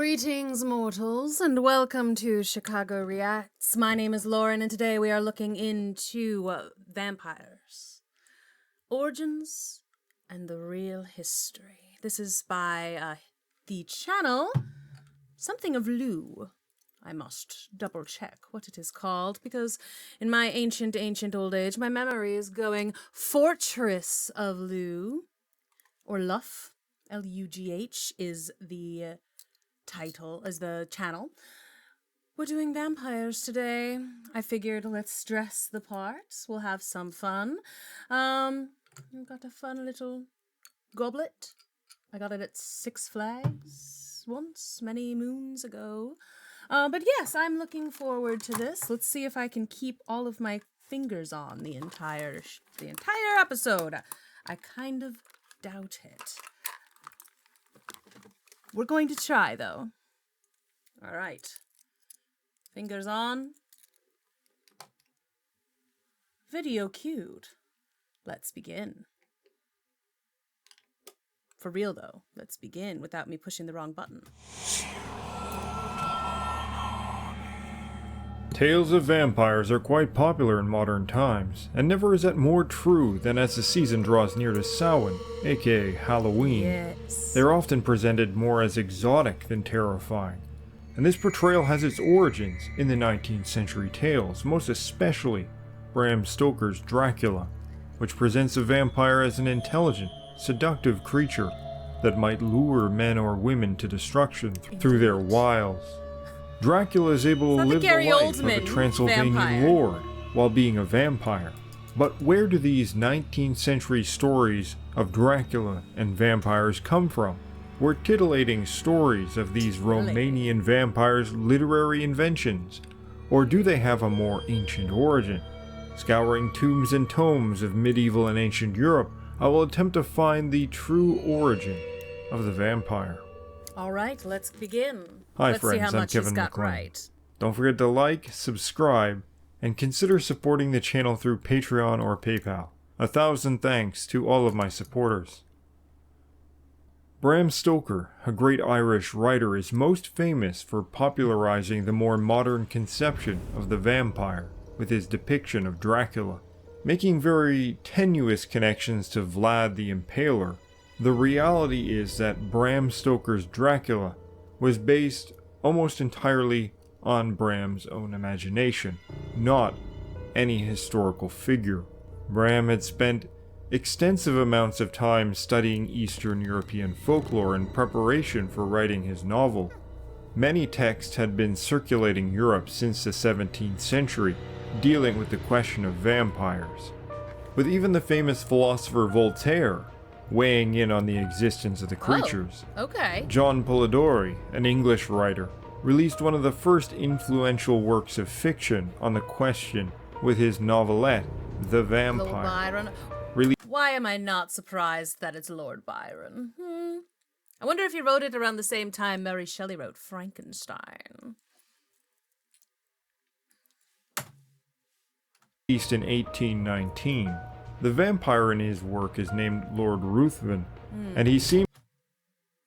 Greetings, mortals, and welcome to Chicago Reacts. My name is Lauren, and today we are looking into vampires, origins, and the real history. This is by the channel Something of Lugh. I must double check what it is called, because in my ancient old age, my memory is going Fortress of Lugh, or Lugh, L-U-G-H, is the title, is the channel. We're doing vampires today. I figured let's dress the part. We'll have some fun. We've got a fun little goblet. I got it at Six Flags once, many moons ago. But yes, I'm looking forward to this. Let's see if I can keep all of my fingers on the entire episode. I kind of doubt it. We're going to try, though. All right. Fingers on. Video cued. Let's begin. For real, though. Let's begin without me pushing the wrong button. Tales of vampires are quite popular in modern times, and never is that more true than as the season draws near to Samhain, aka Halloween. Yes. They are often presented more as exotic than terrifying, and this portrayal has its origins in the 19th century tales, most especially Bram Stoker's Dracula, which presents a vampire as an intelligent, seductive creature that might lure men or women to destruction through their wiles. Dracula is able to live the life of a Transylvanian lord while being a vampire. But where do these 19th century stories of Dracula and vampires come from? Were titillating stories of these Romanian vampires literary inventions? Or do they have a more ancient origin? Scouring tombs and tomes of medieval and ancient Europe, I will attempt to find the true origin of the vampire. Alright, let's begin. Hi Let's friends, see how I'm much he's Kevin got McLean. right. Don't forget to like, subscribe, and consider supporting the channel through Patreon or PayPal. 1,000 thanks to all of my supporters. Bram Stoker, a great Irish writer, is most famous for popularizing the more modern conception of the vampire with his depiction of Dracula. Making very tenuous connections to Vlad the Impaler, the reality is that Bram Stoker's Dracula was based almost entirely on Bram's own imagination, not any historical figure. Bram had spent extensive amounts of time studying Eastern European folklore in preparation for writing his novel. Many texts had been circulating Europe since the 17th century, dealing with the question of vampires, with even the famous philosopher Voltaire weighing in on the existence of the creatures. Oh, okay. John Polidori, an English writer, released one of the first influential works of fiction on the question with his novelette, The Vampire. Lord Byron. Why am I not surprised that it's Lord Byron? I wonder if he wrote it around the same time Mary Shelley wrote Frankenstein. Released in 1819. The vampire in his work is named Lord Ruthven, and he seems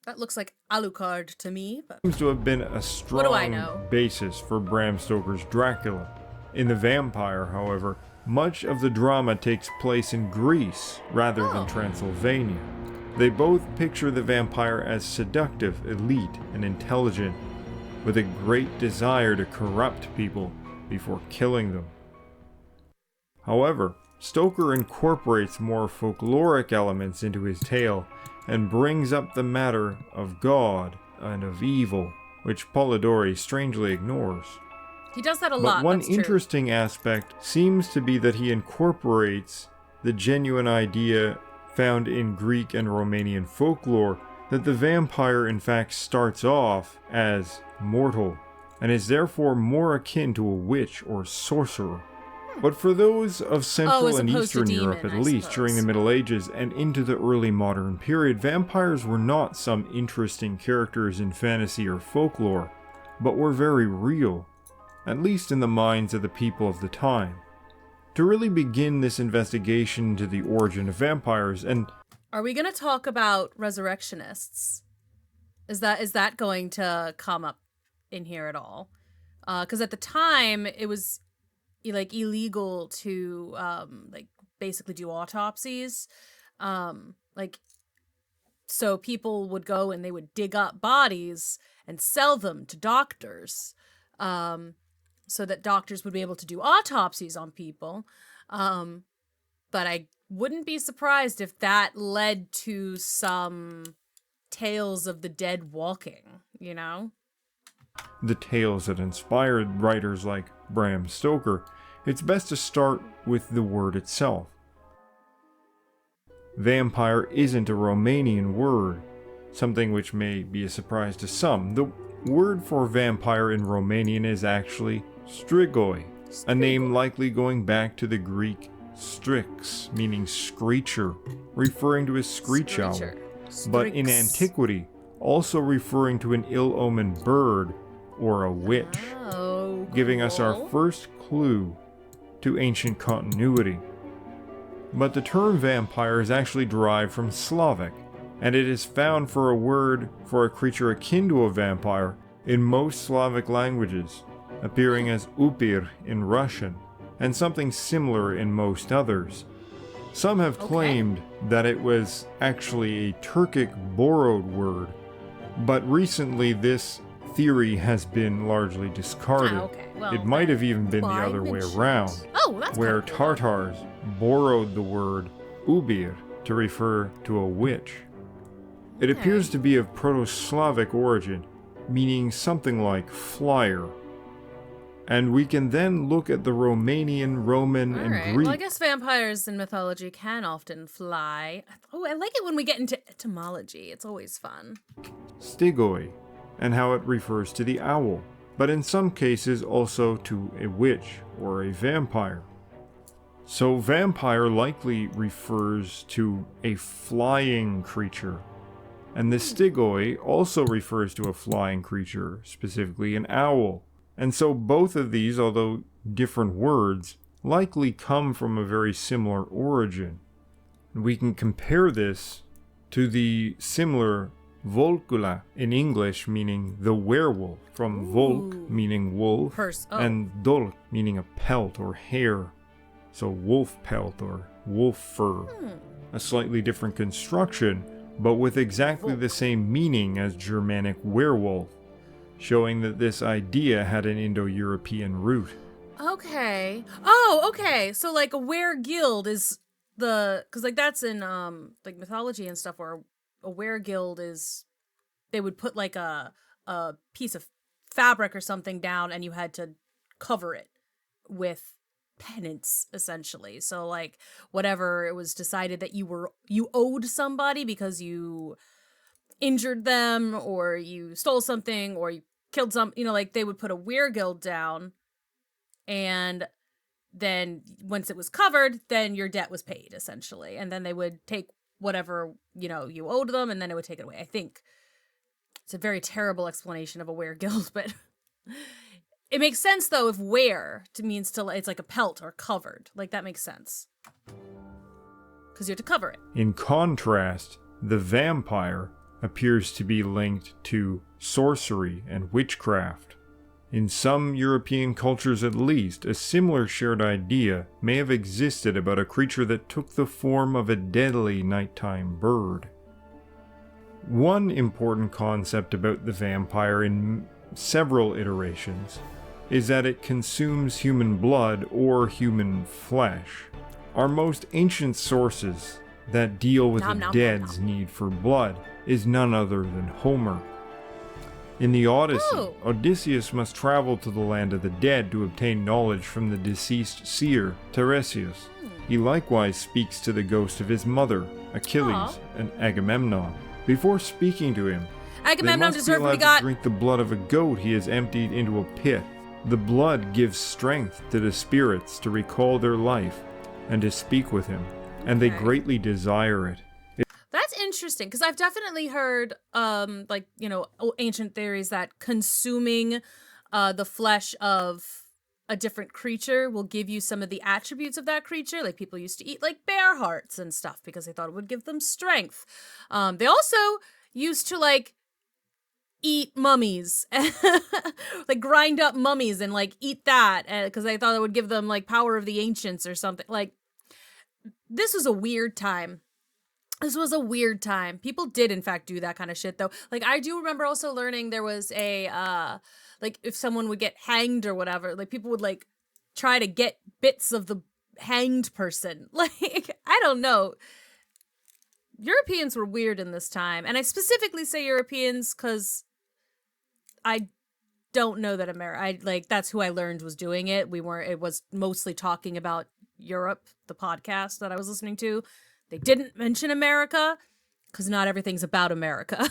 That looks like Alucard to me, but to have been a strong basis for Bram Stoker's Dracula. In The Vampire, however, much of the drama takes place in Greece rather than Transylvania. They both picture the vampire as seductive, elite, and intelligent, with a great desire to corrupt people before killing them. However, Stoker incorporates more folkloric elements into his tale and brings up the matter of God and of evil, which Polidori strangely ignores. he does that a lot. But one that's true. interesting aspect seems to be that he incorporates the genuine idea found in Greek and Romanian folklore that the vampire in fact starts off as mortal and is therefore more akin to a witch or sorcerer. But for those of Central and Eastern Europe, at least during the Middle Ages and into the early modern period, vampires were not some interesting characters in fantasy or folklore, but were very real, at least in the minds of the people of the time. To really begin this investigation into the origin of vampires, and Are we going to talk about resurrectionists? Is that going to come up in here at all? Because at the time it was like illegal to like basically do autopsies. Like so people would go and they would dig up bodies and sell them to doctors, so that doctors would be able to do autopsies on people. But I wouldn't be surprised if that led to some tales of the dead walking, you know? The tales that inspired writers like Bram Stoker, it's best to start with the word itself. Vampire isn't a Romanian word, something which may be a surprise to some. The word for vampire in Romanian is actually strigoi, a name likely going back to the Greek strix, meaning screecher, referring to a screech owl, but in antiquity, also referring to an ill-omened bird or a witch, giving us our first clue to ancient continuity. But the term vampire is actually derived from Slavic, and it is found for a word for a creature akin to a vampire in most Slavic languages, appearing as upir in Russian, and something similar in most others. Some have claimed that it was actually a Turkic borrowed word, but recently this theory has been largely discarded. It might have even been the other way around, where Tartars borrowed the word ubir to refer to a witch. It appears to be of Proto-Slavic origin, meaning something like flyer. And we can then look at the Romanian, Roman, and Greek. Well, I guess vampires in mythology can often fly. Oh, I like it when we get into etymology. It's always fun. Stigoi, and how it refers to the owl, but in some cases also to a witch or a vampire. So vampire likely refers to a flying creature, and the stigoi also refers to a flying creature, specifically an owl. And so both of these, although different words, likely come from a very similar origin. We can compare this to the similar volkula in English, meaning the werewolf, from volk, meaning wolf, and dolk, meaning a pelt or hair. So wolf pelt or wolf fur. A slightly different construction, but with exactly the same meaning as Germanic werewolf, showing that this idea had an Indo-European root. Okay. Oh, okay. So like a were-guild is because like that's in like mythology and stuff, where a were-guild is, they would put like a piece of fabric or something down and you had to cover it with penance, essentially. So like whatever it was decided that you owed somebody because you injured them or you stole something or you killed some, like they would put a were-guild down, and then once it was covered, then your debt was paid, essentially. And then they would take whatever, you owed them, and then it would take it away. I think it's a very terrible explanation of a were-guild, but it makes sense though if wear means to, it's like a pelt or covered. Like that makes sense. Because you have to cover it. In contrast, the vampire appears to be linked to sorcery and witchcraft. In some European cultures at least, a similar shared idea may have existed about a creature that took the form of a deadly nighttime bird. One important concept about the vampire in several iterations is that it consumes human blood or human flesh. Our most ancient sources that deal with the dead's need for blood is none other than Homer. In the Odyssey, Odysseus must travel to the land of the dead to obtain knowledge from the deceased seer, Tiresias. He likewise speaks to the ghost of his mother, Achilles, and Agamemnon. Before speaking to him, Agamemnon they must be allowed to drink the blood of a goat he has emptied into a pit. The blood gives strength to the spirits to recall their life and to speak with him, and they greatly desire it. That's interesting, because I've definitely heard, ancient theories that consuming the flesh of a different creature will give you some of the attributes of that creature. Like people used to eat like bear hearts and stuff because they thought it would give them strength. They also used to eat mummies, like grind up mummies and like eat that because I thought it would give them like power of the ancients or something. Like, this was a weird time. This was a weird time. People did in fact do that kind of shit though. Like, I do remember also learning there was a like if someone would get hanged or whatever, like people would like try to get bits of the hanged person. Like, I don't know. Europeans were weird in this time, and I specifically say Europeans because I don't know that that's who I learned was doing it. It was mostly talking about Europe, the podcast that I was listening to. They didn't mention America because not everything's about America.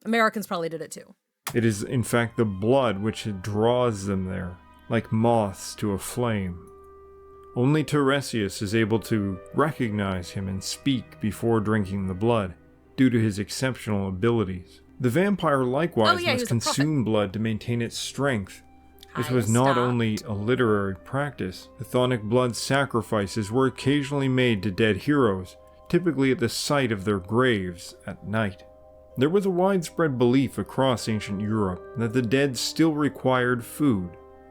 Americans probably did it too. It is, in fact, the blood which draws them there, like moths to a flame. Only Tiresias is able to recognize him and speak before drinking the blood, due to his exceptional abilities. The vampire likewise must consume blood to maintain its strength. This was not only a literary practice. Chthonic blood sacrifices were occasionally made to dead heroes, typically at the site of their graves at night. There was a widespread belief across ancient Europe that the dead still required food.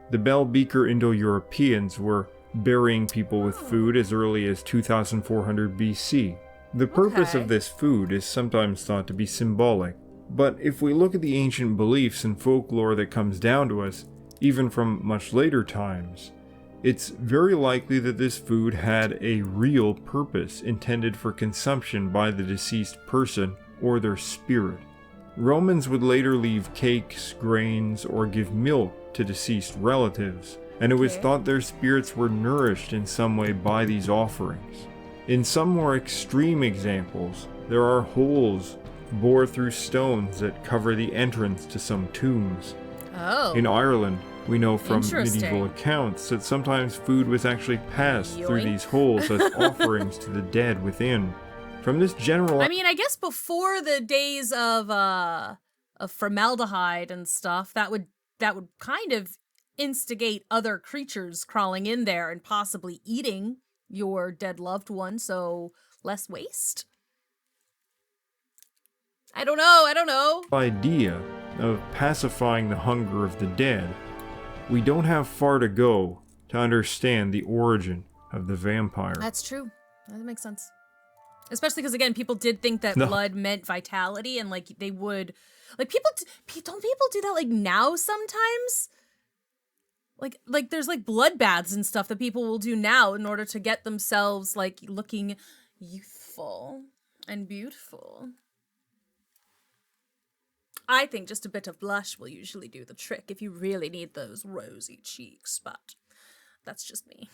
The Bell Beaker Indo-Europeans were burying people with food as early as 2400 BC. The purpose of this food is sometimes thought to be symbolic, but if we look at the ancient beliefs and folklore that comes down to us, even from much later times, it's very likely that this food had a real purpose intended for consumption by the deceased person or their spirit. Romans would later leave cakes, grains, or give milk to deceased relatives, and it was thought their spirits were nourished in some way by these offerings. In some more extreme examples, there are holes bored through stones that cover the entrance to some tombs. Oh. In Ireland, we know from medieval accounts that sometimes food was actually passed through these holes as offerings to the dead within. From this general... I mean, I guess before the days of formaldehyde and stuff, that would kind of instigate other creatures crawling in there and possibly eating your dead loved one, so less waste? I don't know. Idea of pacifying the hunger of the dead. We don't have far to go to understand the origin of the vampire. That's true. That makes sense. Especially because, again, people did think that blood meant vitality, and like they would, like don't people do that like now sometimes? Like there's like bloodbaths and stuff that people will do now in order to get themselves like looking youthful and beautiful. I think just a bit of blush will usually do the trick if you really need those rosy cheeks, but that's just me.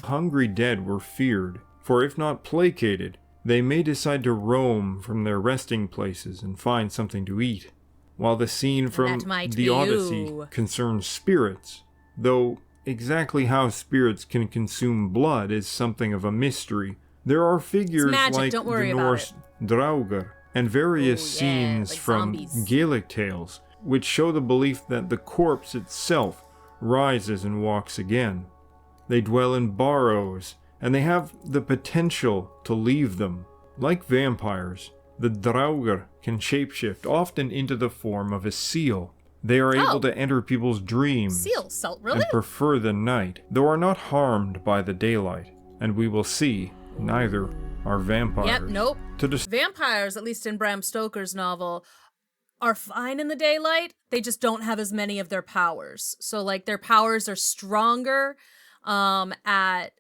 Hungry dead were feared, for if not placated, they may decide to roam from their resting places and find something to eat. While the scene from the Odyssey concerns spirits, though exactly how spirits can consume blood is something of a mystery, there are figures like the Norse Draugr and various scenes like from Gaelic tales which show the belief that the corpse itself rises and walks again. They dwell in barrows, and they have the potential to leave them. Like vampires, the Draugr can shapeshift, often into the form of a seal. They are able to enter people's dreams and prefer the night, though are not harmed by the daylight. And we will see, neither are vampires. Yep, nope. Vampires, at least in Bram Stoker's novel, are fine in the daylight. They just don't have as many of their powers. So, like, their powers are stronger at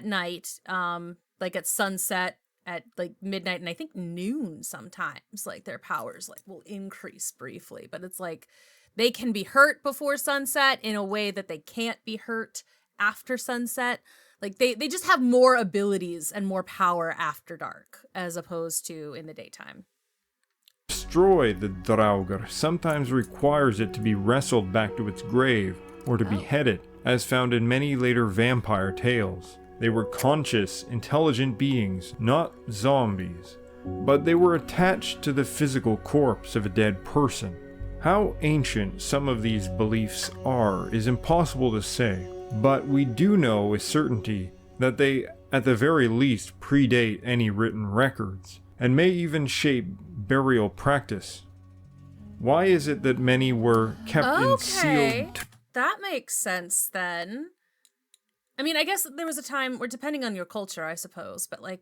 night, like at sunset, at like midnight, and I think noon sometimes. Like, their powers like will increase briefly, but it's like they can be hurt before sunset in a way that they can't be hurt after sunset. Like, they just have more abilities and more power after dark, as opposed to in the daytime. Destroy the Draugr sometimes requires it to be wrestled back to its grave, or to be beheaded, as found in many later vampire tales. They were conscious, intelligent beings, not zombies, but they were attached to the physical corpse of a dead person. How ancient some of these beliefs are is impossible to say, but we do know with certainty that they, at the very least, predate any written records, and may even shape burial practice. Why is it that many were kept in sealed That makes sense then. I mean, I guess there was a time where, depending on your culture, I suppose, but like,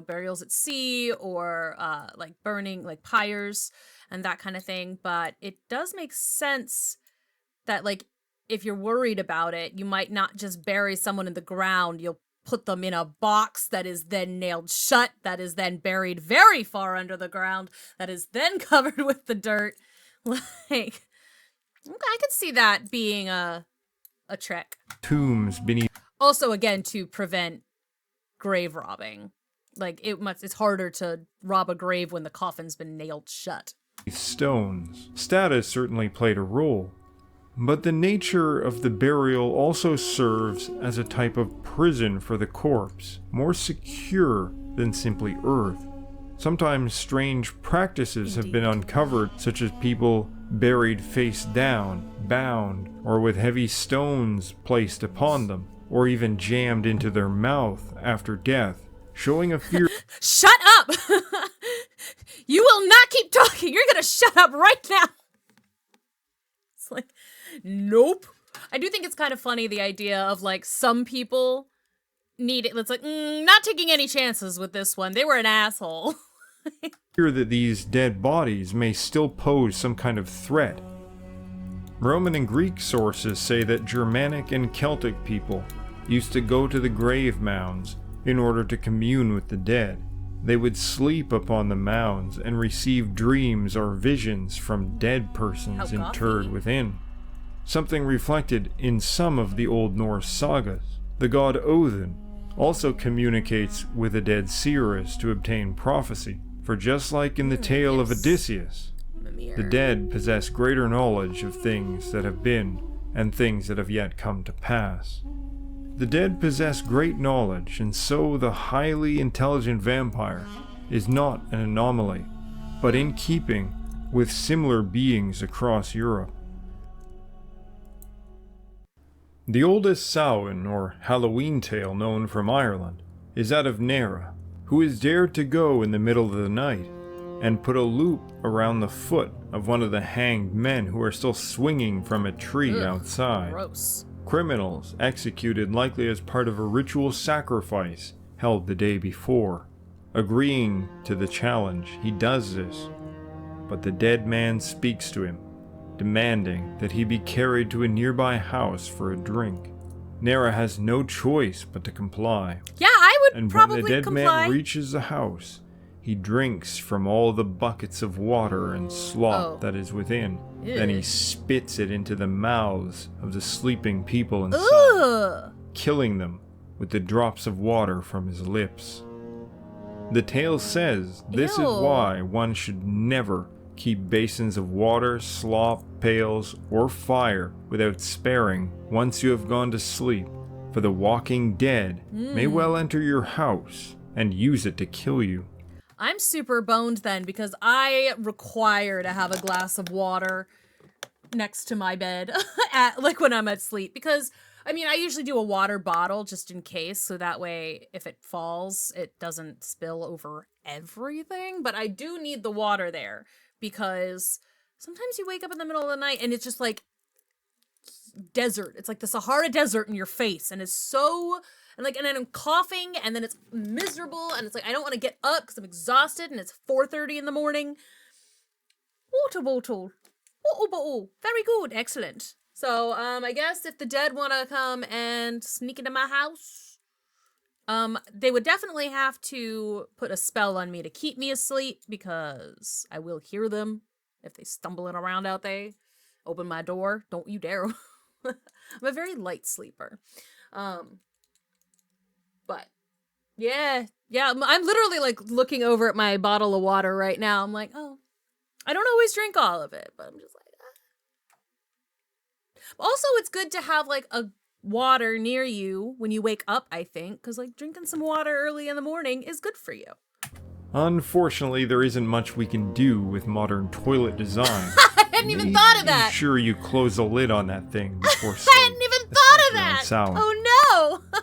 burials at sea or like burning, like pyres and that kind of thing. But it does make sense that, like, if you're worried about it, you might not just bury someone in the ground. You'll put them in a box that is then nailed shut, that is then buried very far under the ground, that is then covered with the dirt. Like, I could see that being a trick. tombs beneath Also, again, to prevent grave robbing. Like, it's harder to rob a grave when the coffin's been nailed shut. stones. Status certainly played a role, but the nature of the burial also serves as a type of prison for the corpse, more secure than simply earth. Sometimes strange practices have been uncovered, such as people buried face down, bound, or with heavy stones placed upon them, or even jammed into their mouth after death, showing a fear. Shut up! You will not keep talking! You're gonna shut up right now! It's like, nope. I do think it's kind of funny, the idea of, like, some people need it. It's like, not taking any chances with this one. They were an asshole. Fear that these dead bodies may still pose some kind of threat. Roman and Greek sources say that Germanic and Celtic people used to go to the grave mounds in order to commune with the dead. They would sleep upon the mounds and receive dreams or visions from dead persons interred within, something reflected in some of the Old Norse sagas. The god Odin also communicates with a dead seeress to obtain prophecy, for just like in the tale of Odysseus, the dead possess greater knowledge of things that have been and things that have yet come to pass. The dead possess great knowledge, and so the highly intelligent vampire is not an anomaly, but in keeping with similar beings across Europe. The oldest Samhain or Halloween tale known from Ireland is that of Nera, who is dared to go in the middle of the night and put a loop around the foot of one of the hanged men who are still swinging from a tree outside. Gross. Criminals executed likely as part of a ritual sacrifice held the day before. Agreeing to the challenge, he does this, but the dead man speaks to him, demanding that he be carried to a nearby house for a drink. Nera has no choice but to comply. Yeah, I would and probably when the dead comply. man reaches the house, he drinks from all the buckets of water and slop that is within. Ew. Then he spits it into the mouths of the sleeping people inside, killing them with the drops of water from his lips. The tale says this is why one should never keep basins of water, slop, pails, or fire without sparing once you have gone to sleep, for the walking dead may well enter your house and use it to kill you. I'm super boned then, because I require to have a glass of water next to my bed when I'm asleep, because I mean, I usually do a water bottle just in case, so that way if it falls, it doesn't spill over everything. But I do need the water there, because sometimes you wake up in the middle of the night and it's just like desert. It's like the Sahara Desert in your face, and it's so... And then I'm coughing, and then it's miserable, and it's like I don't want to get up because I'm exhausted, and it's 4:30 in the morning. Water bottle. Water bottle. Very good. Excellent. So, I guess if the dead want to come and sneak into my house, they would definitely have to put a spell on me to keep me asleep, because I will hear them if they stumbling around out there. Open my door. Don't you dare. I'm a very light sleeper. But yeah, I'm literally like looking over at my bottle of water right now. I'm like, oh, I don't always drink all of it, but I'm just like, Also, it's good to have like a water near you when you wake up, I think, because like drinking some water early in the morning is good for you. Unfortunately, there isn't much we can do with modern toilet design. I hadn't even thought of that. Make sure you close the lid on that thing before sleep. I hadn't even thought of that. Oh no.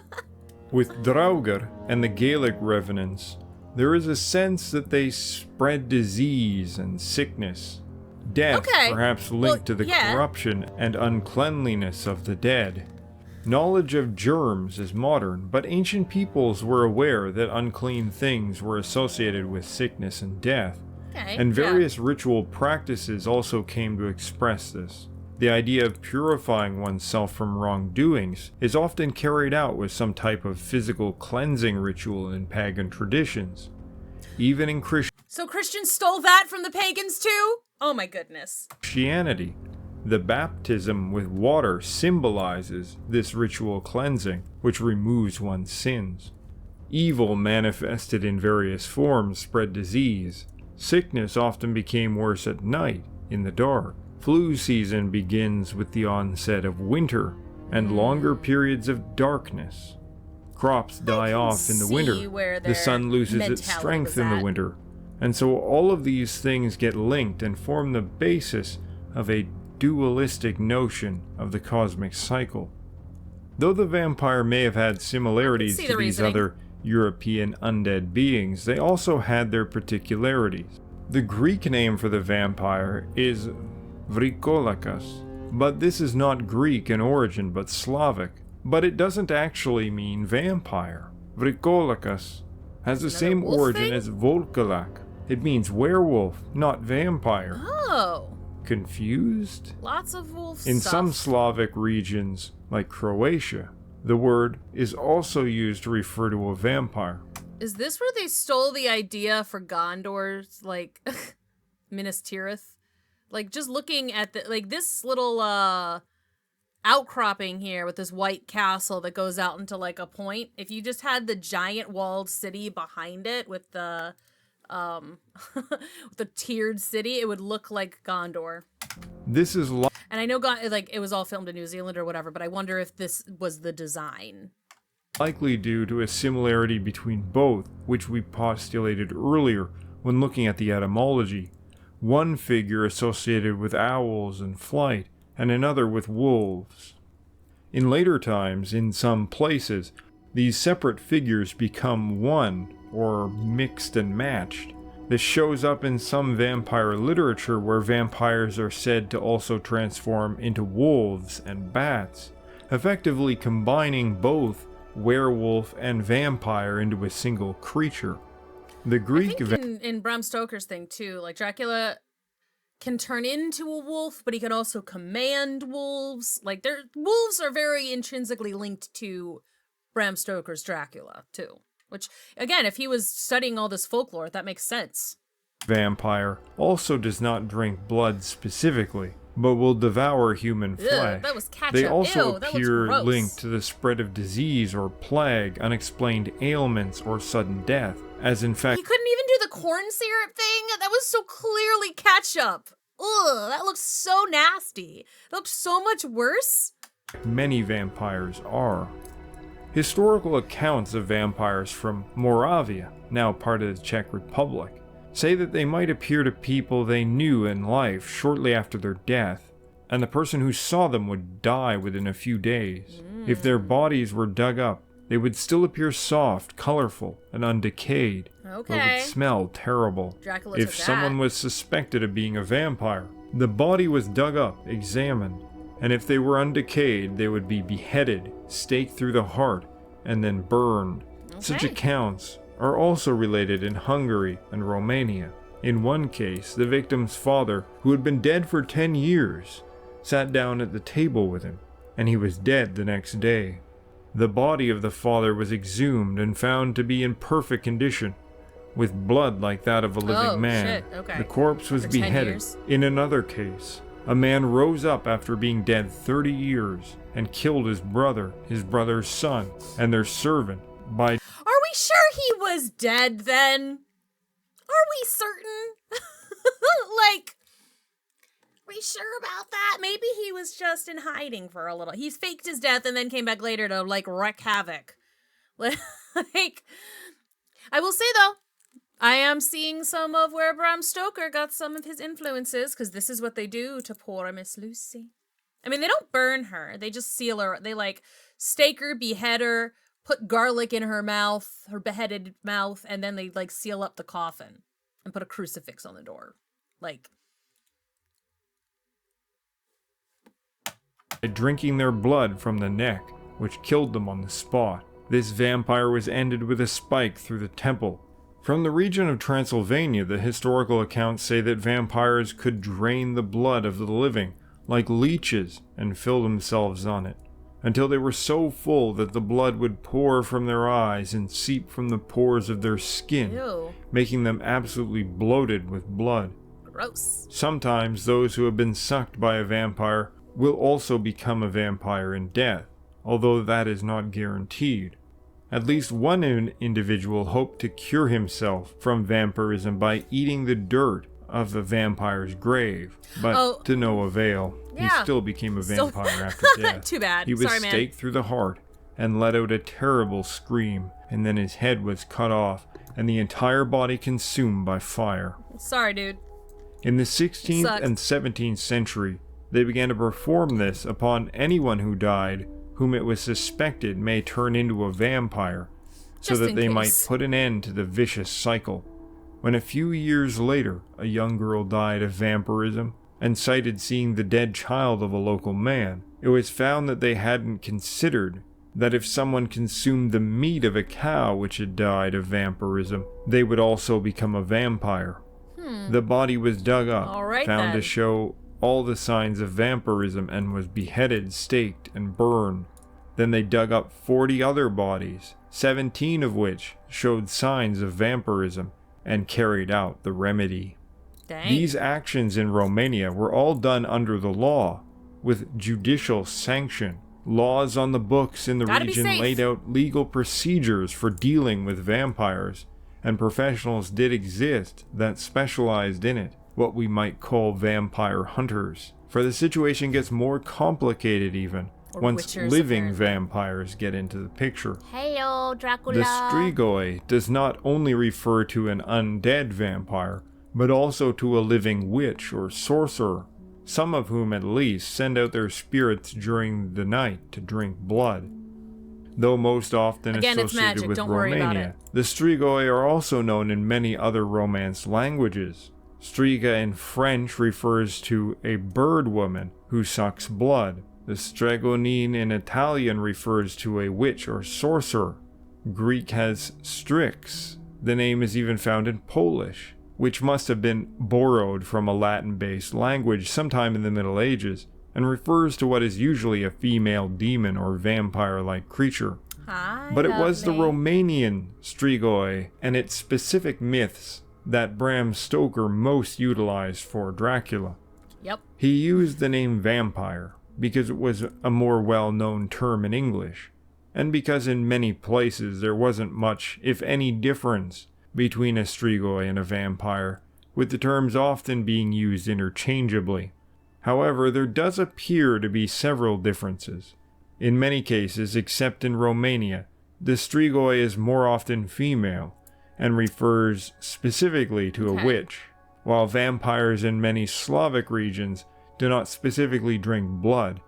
With Draugr and the Gaelic revenants, there is a sense that they spread disease and sickness. Death, Okay. perhaps linked to the yeah. corruption and uncleanliness of the dead. Knowledge of germs is modern, but ancient peoples were aware that unclean things were associated with sickness and death, Okay. and various ritual practices also came to express this. The idea of purifying oneself from wrongdoings is often carried out with some type of physical cleansing ritual in pagan traditions. Even in So Christians stole that from the pagans too? Oh my goodness. Christianity, the baptism with water symbolizes this ritual cleansing, which removes one's sins. Evil manifested in various forms spread disease. Sickness often became worse at night, in the dark. Flu season begins with the onset of winter and longer periods of darkness. Crops die off in the winter. The sun loses its strength in the winter. And so all of these things get linked and form the basis of a dualistic notion of the cosmic cycle. Though the vampire may have had similarities to these other European undead beings, they also had their particularities. The Greek name for the vampire is Vrikolakas, but this is not Greek in origin but Slavic. But it doesn't actually mean vampire. Vrikolakas has the same origin as Volkolak. It means werewolf, not vampire. Oh. Confused? Lots of wolf In stuff. some Slavic regions, like Croatia, the word is also used to refer to a vampire. Is this where they stole the idea for Gondor's, like, Minas Tirith? Like, just looking at the, like, this little, outcropping here with this white castle that goes out into, like, a point. If you just had the giant walled city behind it with the, with the tiered city, it would look like Gondor. This is And I know, like, it was all filmed in New Zealand or whatever, but I wonder if this was the design. likely due to a similarity between both, which we postulated earlier when looking at the etymology. One figure associated with owls and flight, and another with wolves. In later times, in some places, these separate figures become one, or mixed and matched. This shows up in some vampire literature where vampires are said to also transform into wolves and bats, effectively combining both werewolf and vampire into a single creature. The Greek in Bram Stoker's thing too, like Dracula can turn into a wolf, but he can also command wolves. Like wolves are very intrinsically linked to Bram Stoker's Dracula too. Which, again, if he was studying all this folklore, that makes sense. Vampire also does not drink blood specifically, but will devour human flesh. That was ketchup. They also Ew, appear linked to the spread of disease or plague, unexplained ailments, or sudden death, as in fact he couldn't even do the corn syrup thing? That was so clearly ketchup. Ugh, that looks so nasty. That looks so much worse. Many vampires are. Historical accounts of vampires from Moravia, now part of the Czech Republic, say that they might appear to people they knew in life shortly after their death, and the person who saw them would die within a few days. If their bodies were dug up, they would still appear soft, colorful, and undecayed, but would smell terrible. Dracula If someone was suspected of being a vampire, the body was dug up, examined, and if they were undecayed, they would be beheaded, staked through the heart, and then burned. Such accounts are also related in Hungary and Romania. In one case, the victim's father, who had been dead for 10 years, sat down at the table with him, and he was dead the next day. The body of the father was exhumed and found to be in perfect condition, with blood like that of a living man. The corpse was beheaded. In another case, a man rose up after being dead 30 years and killed his brother's son, and their servant by... Are we sure he was dead then? Are we certain? Like, are we sure about that? Maybe he was just in hiding for a little. He faked his death and then came back later to, like, wreak havoc. Like, I will say, though, I am seeing some of where Bram Stoker got some of his influences, because this is what they do to poor Miss Lucy. I mean, they don't burn her. They just seal her. They, like, stake her, behead her, put garlic in her mouth, her beheaded mouth, and then they, like, seal up the coffin and put a crucifix on the door. Like, drinking their blood from the neck, which killed them on the spot. This vampire was ended with a spike through the temple. From the region of Transylvania, the historical accounts say that vampires could drain the blood of the living, like leeches, and fill themselves on it, until they were so full that the blood would pour from their eyes and seep from the pores of their skin, Ew. making them absolutely bloated with blood. Gross. Sometimes those who have been sucked by a vampire will also become a vampire in death, although that is not guaranteed. At least one individual hoped to cure himself from vampirism by eating the dirt of the vampire's grave, but to no avail. Yeah. He still became a vampire after death. Too bad. He was Sorry, man. staked through the heart and let out a terrible scream, and then his head was cut off and the entire body consumed by fire. Sorry, dude. In the 16th Sucks. and 17th century, they began to perform this upon anyone who died whom it was suspected may turn into a vampire, so Just that in they case. might put an end to the vicious cycle. When a few years later, a young girl died of vampirism and cited seeing the dead child of a local man, it was found that they hadn't considered that if someone consumed the meat of a cow which had died of vampirism, they would also become a vampire. The body was dug up, All right, found to then. show all the signs of vampirism, and was beheaded, staked, and burned. Then they dug up 40 other bodies, 17 of which showed signs of vampirism, and carried out the remedy. Dang. These actions in Romania were all done under the law, with judicial sanction. Laws on the books in the Gotta be region safe. laid out legal procedures for dealing with vampires, and professionals did exist that specialized in it, what we might call vampire hunters. For the situation gets more complicated even, Or once witchers, living apparently. vampires get into the picture. Heyo, Dracula. The strigoi does not only refer to an undead vampire, but also to a living witch or sorcerer, some of whom at least send out their spirits during the night to drink blood. Though most often Again, it's associated magic, with don't worry about Romania, it. the strigoi are also known in many other Romance languages. Striga in French refers to a bird woman who sucks blood. The stregonine in Italian refers to a witch or sorcerer. Greek has strix. The name is even found in Polish, which must have been borrowed from a Latin-based language sometime in the Middle Ages, and refers to what is usually a female demon or vampire-like creature. Hi, But it was the lovely. Romanian strigoi and its specific myths that Bram Stoker most utilized for Dracula. Yep. He used the name vampire because it was a more well-known term in English, and because in many places there wasn't much, if any, difference between a strigoi and a vampire, with the terms often being used interchangeably. However, there does appear to be several differences. In many cases, except in Romania, the strigoi is more often female and refers specifically to Okay. a witch, while vampires in many Slavic regions do not specifically drink blood,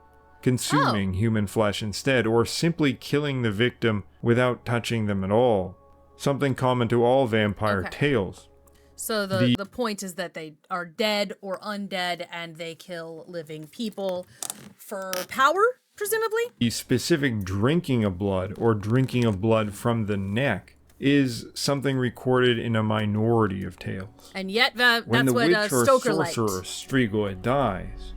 consuming human flesh instead, or simply killing the victim without touching them at all, something common to all vampire Okay. tales. So the point is that they are dead or undead and they kill living people for power, presumably? The specific drinking of blood or drinking of blood from the neck is something recorded in a minority of tales. And yet When that's the what witch or Stoker liked. sorcerer strigoi dies,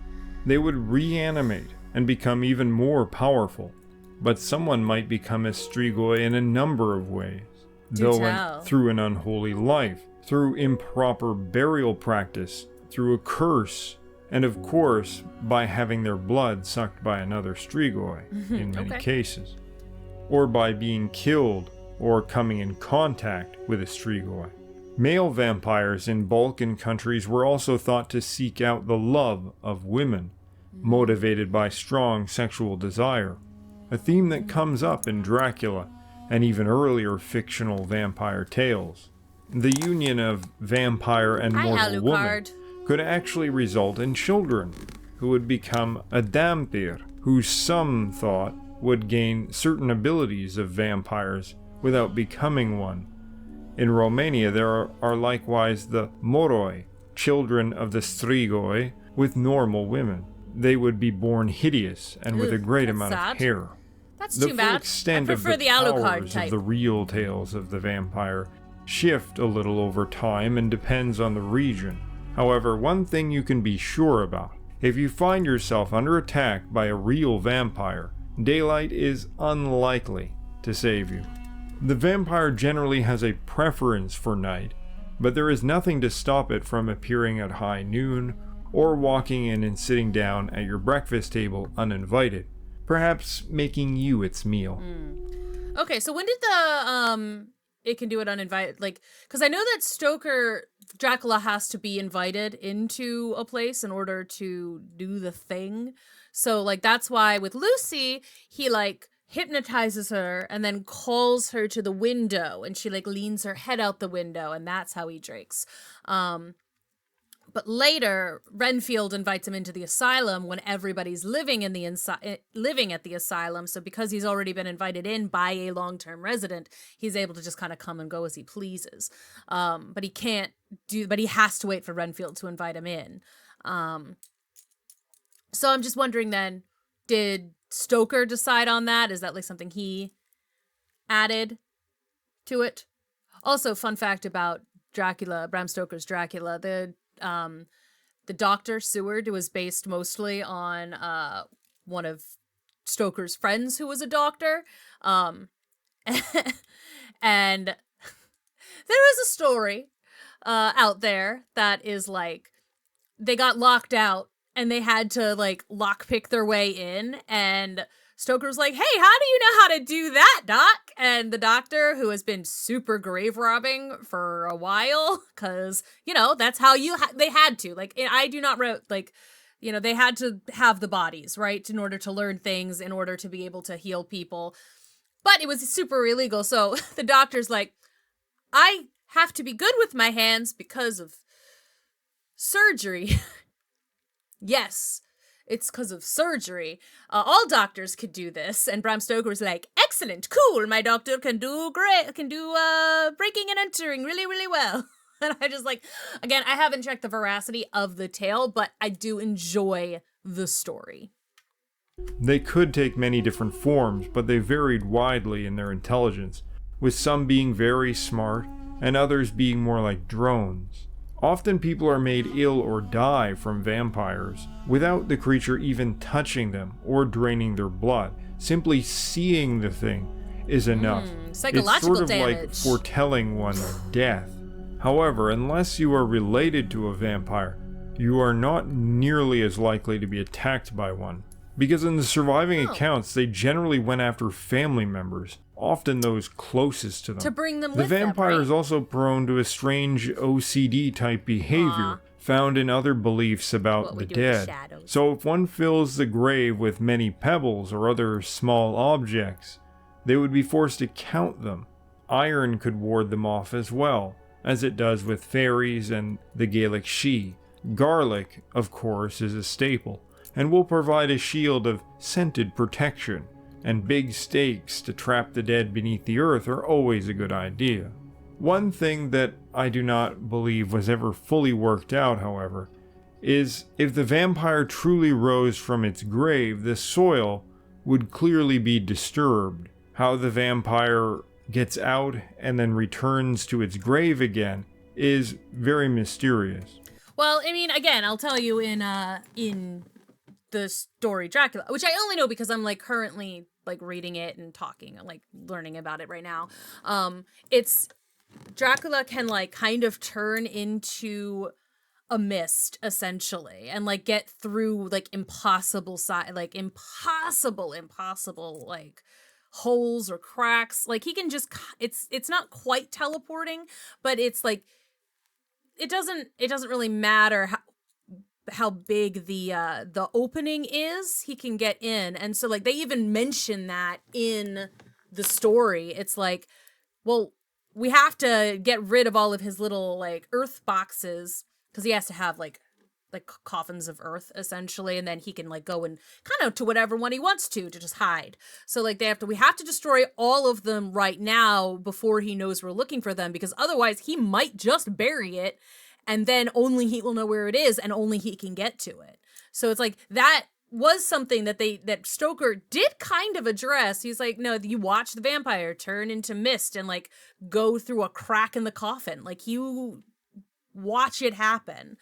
they would reanimate and become even more powerful. But someone might become a strigoi in a number of ways, Do tell. through an unholy life, through improper burial practice, through a curse, and of course by having their blood sucked by another strigoi in many Okay. cases, or by being killed or coming in contact with a strigoi. Male vampires in Balkan countries were also thought to seek out the love of women, motivated by strong sexual desire, a theme that comes up in Dracula and even earlier fictional vampire tales. The union of vampire and Hi, mortal woman Alucard. could actually result in children, who would become a dampir, who some thought would gain certain abilities of vampires without becoming one. In Romania there are likewise the moroi, children of the strigoi with normal women. they would be born hideous and with a great that's amount sad. of hair. That's The too full bad. I extent of prefer the the Alucard powers type. of the real tales of the vampire shift a little over time and depends on the region. However, one thing you can be sure about: if you find yourself under attack by a real vampire, daylight is unlikely to save you. The vampire generally has a preference for night, but there is nothing to stop it from appearing at high noon or walking in and sitting down at your breakfast table uninvited, perhaps making you its meal. Okay, so when did the it can do it uninvited, like, because I know that Dracula has to be invited into a place in order to do the thing. So like that's why with Lucy he like hypnotizes her and then calls her to the window and she like leans her head out the window and that's how he drinks. But later, Renfield invites him into the asylum when everybody's living in living at the asylum. So because he's already been invited in by a long-term resident, he's able to just kind of come and go as he pleases. But he has to wait for Renfield to invite him in. So I'm just wondering then, did Stoker decide on that? Is that like something he added to it? Also, fun fact about Dracula, Bram Stoker's Dracula, the doctor Seward was based mostly on one of Stoker's friends who was a doctor, and there is a story out there that is like they got locked out and they had to like lockpick their way in, and Stoker's like, hey, how do you know how to do that, Doc? And the doctor, who has been super grave robbing for a while, because, you know, that's how they had to. Like, I do not like, you know, they had to have the bodies, right, in order to learn things, in order to be able to heal people. But it was super illegal. So the doctor's like, I have to be good with my hands because of surgery. Yes. It's because of surgery. All doctors could do this. And Bram Stoker was like, excellent, cool. My doctor can do breaking and entering really, really well. And I just like, again, I haven't checked the veracity of the tale, but I do enjoy the story. They could take many different forms, but they varied widely in their intelligence, with some being very smart and others being more like drones. Often people are made ill or die from vampires without the creature even touching them or draining their blood. Simply seeing the thing is enough. Psychological it's sort of damage. like foretelling one's death. However, unless you are related to a vampire, you are not nearly as likely to be attacked by one. Because in the surviving accounts, they generally went after family members, often those closest to them. To bring them the with them, vampire right? is also prone to a strange OCD type behavior found in other beliefs about the dead. So if one fills the grave with many pebbles or other small objects, they would be forced to count them. Iron could ward them off as well, as it does with fairies and the Gaelic Sidhe. Garlic, of course, is a staple, and will provide a shield of scented protection, and big stakes to trap the dead beneath the earth are always a good idea. One thing that I do not believe was ever fully worked out, however, is if the vampire truly rose from its grave, the soil would clearly be disturbed. How the vampire gets out and then returns to its grave again is very mysterious. Well, I mean, again, I'll tell you in the story Dracula, which I only know because I'm like currently like reading it and talking, like learning about it right now. It's Dracula can like kind of turn into a mist essentially and like get through like impossible like holes or cracks. Like he can just, it's not quite teleporting, but it's like it doesn't really matter how big the opening is, he can get in. And so like they even mention that in the story. It's like, well, we have to get rid of all of his little like earth boxes because he has to have like coffins of earth essentially, and then he can like go and kind of to whatever one he wants to just hide. So like we have to destroy all of them right now before he knows we're looking for them, because otherwise he might just bury it and then only he will know where it is and only he can get to it. So it's like that was something that Stoker did kind of address. He's like, no, you watch the vampire turn into mist and like go through a crack in the coffin. Like you watch it happen.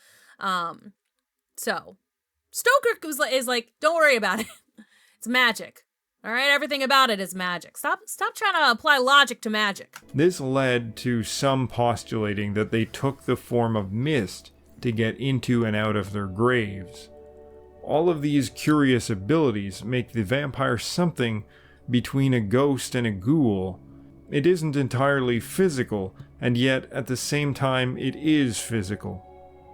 So Stoker is like, don't worry about it. It's magic. All right, everything about it is magic. Stop trying to apply logic to magic. This led to some postulating that they took the form of mist to get into and out of their graves. All of these curious abilities make the vampire something between a ghost and a ghoul. It isn't entirely physical, and yet at the same time it is physical.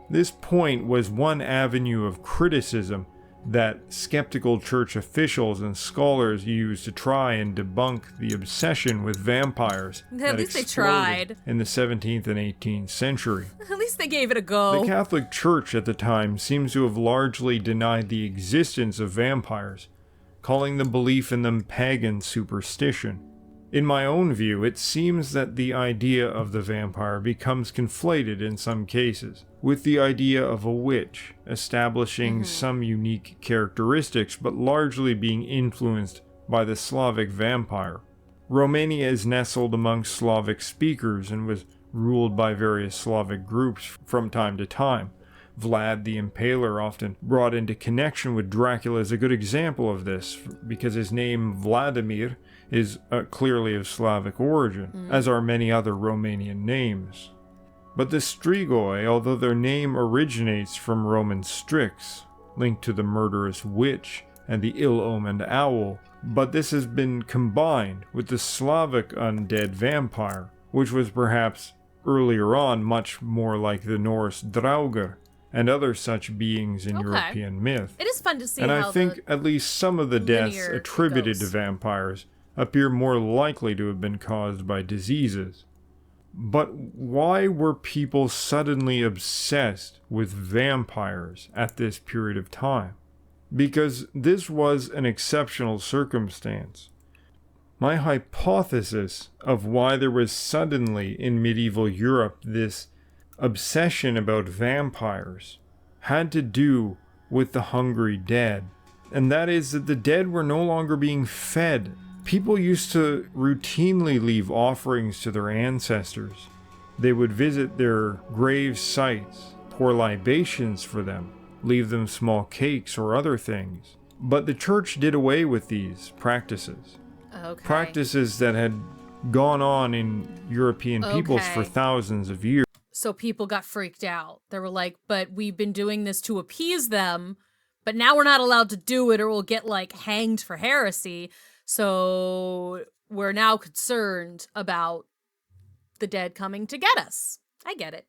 This point was one avenue of criticism that skeptical church officials and scholars used to try and debunk the obsession with vampires At least they tried. In the 17th and 18th century. At least they gave it a go. The Catholic Church at the time seems to have largely denied the existence of vampires, calling the belief in them pagan superstition. In my own view, it seems that the idea of the vampire becomes conflated in some cases with the idea of a witch, establishing some unique characteristics but largely being influenced by the Slavic vampire. Romania is nestled among Slavic speakers and was ruled by various Slavic groups from time to time. Vlad the Impaler, often brought into connection with Dracula, is a good example of this, because his name Vladimir is clearly of Slavic origin, as are many other Romanian names. But the Strigoi, although their name originates from Roman Strix, linked to the murderous witch and the ill-omened owl, but this has been combined with the Slavic undead vampire, which was perhaps earlier on much more like the Norse Draugr and other such beings in European myth. It is fun to see and how I think at least some of the deaths attributed to vampires appear more likely to have been caused by diseases. But why were people suddenly obsessed with vampires at this period of time? Because this was an exceptional circumstance. My hypothesis of why there was suddenly in medieval Europe this obsession about vampires had to do with the hungry dead. And that is that the dead were no longer being fed. People used to routinely leave offerings to their ancestors. They would visit their grave sites, pour libations for them, leave them small cakes or other things. But the church did away with these practices. Practices that had gone on in European peoples for thousands of years. So people got freaked out. They were like, but we've been doing this to appease them, but now we're not allowed to do it or we'll get like hanged for heresy. So we're now concerned about the dead coming to get us. I get it.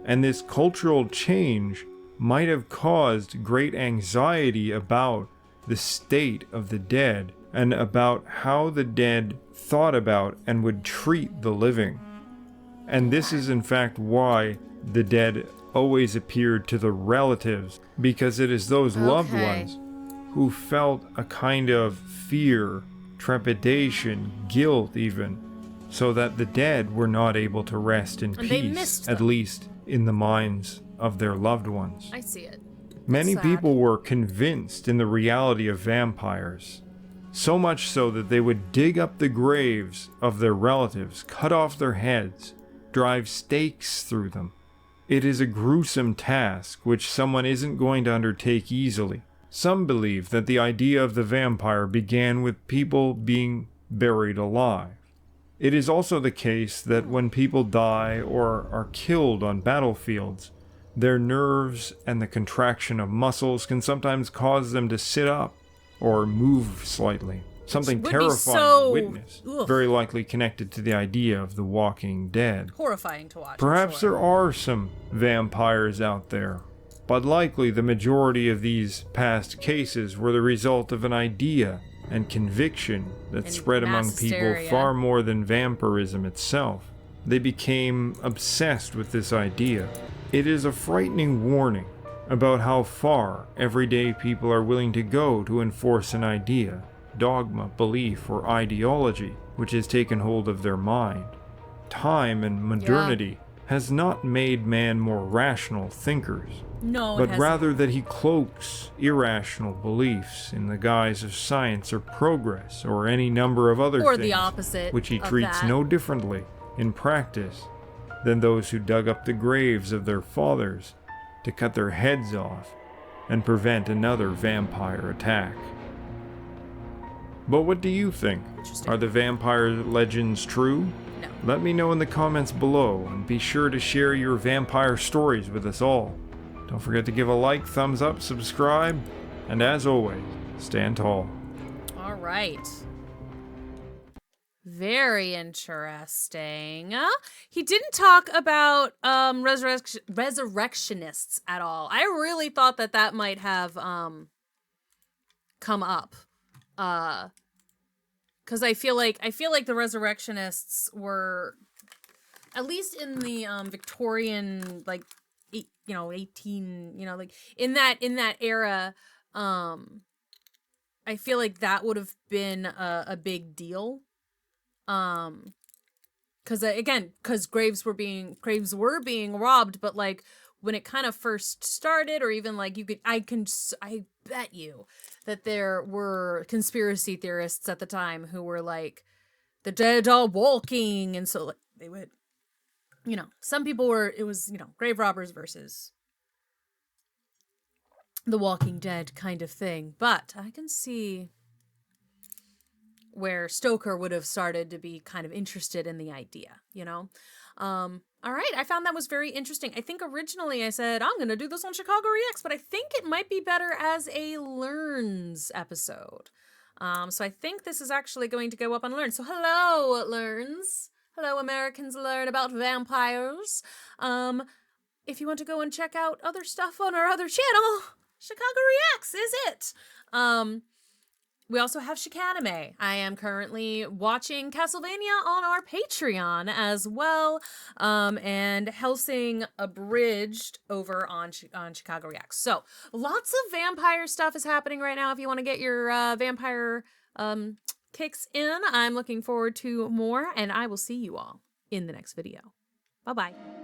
And this cultural change might have caused great anxiety about the state of the dead and about how the dead thought about and would treat the living. And this is in fact why the dead always appeared to the relatives, because it is those loved ones who felt a kind of fear, trepidation, guilt even, so that the dead were not able to rest in peace, at least in the minds of their loved ones. I see it. Many people were convinced in the reality of vampires, so much so that they would dig up the graves of their relatives, cut off their heads, drive stakes through them. It is a gruesome task which someone isn't going to undertake easily. Some believe that the idea of the vampire began with people being buried alive. It is also the case that when people die or are killed on battlefields, their nerves and the contraction of muscles can sometimes cause them to sit up or move slightly. Something terrifying to witness, very likely connected to the idea of the walking dead. Horrifying to watch. Perhaps there are some vampires out there, but likely the majority of these past cases were the result of an idea and conviction that spread among people far more than vampirism itself. They became obsessed with this idea. It is a frightening warning about how far everyday people are willing to go to enforce an idea, dogma, belief, or ideology which has taken hold of their mind. Time and modernity has not made man more rational thinkers, No, it but hasn't. rather that he cloaks irrational beliefs in the guise of science or progress or any number of other Or things, the opposite which he of treats that. no differently in practice than those who dug up the graves of their fathers to cut their heads off and prevent another vampire attack. But what do you think? Interesting. Are the vampire legends true? No. Let me know in the comments below, and be sure to share your vampire stories with us all. Don't forget to give a like, thumbs up, subscribe, and as always, stand tall. All right. Very interesting. He didn't talk about resurrectionists at all. I really thought that might have come up. Because I feel like the resurrectionists were, at least in the Victorian, like 18, like in that era, I feel like that would have been a big deal. Because graves were being robbed, but like when it kind of first started, or even like I bet you that there were conspiracy theorists at the time who were like, the dead are walking, and so like they would, some people were, it was, grave robbers versus the Walking Dead kind of thing. But I can see where Stoker would have started to be kind of interested in the idea, All right, I found that was very interesting. I think originally I said, I'm going to do this on Chicago Reacts, but I think it might be better as a Learns episode. So I think this is actually going to go up on Learn. So hello, Learns. Hello, Americans Learn About Vampires. If you want to go and check out other stuff on our other channel, Chicago Reacts is it. We also have Chicanime. I am currently watching Castlevania on our Patreon as well, and Hellsing Abridged over on Chicago Reacts. So lots of vampire stuff is happening right now. If you want to get your vampire kicks in, I'm looking forward to more, and I will see you all in the next video. Bye-bye.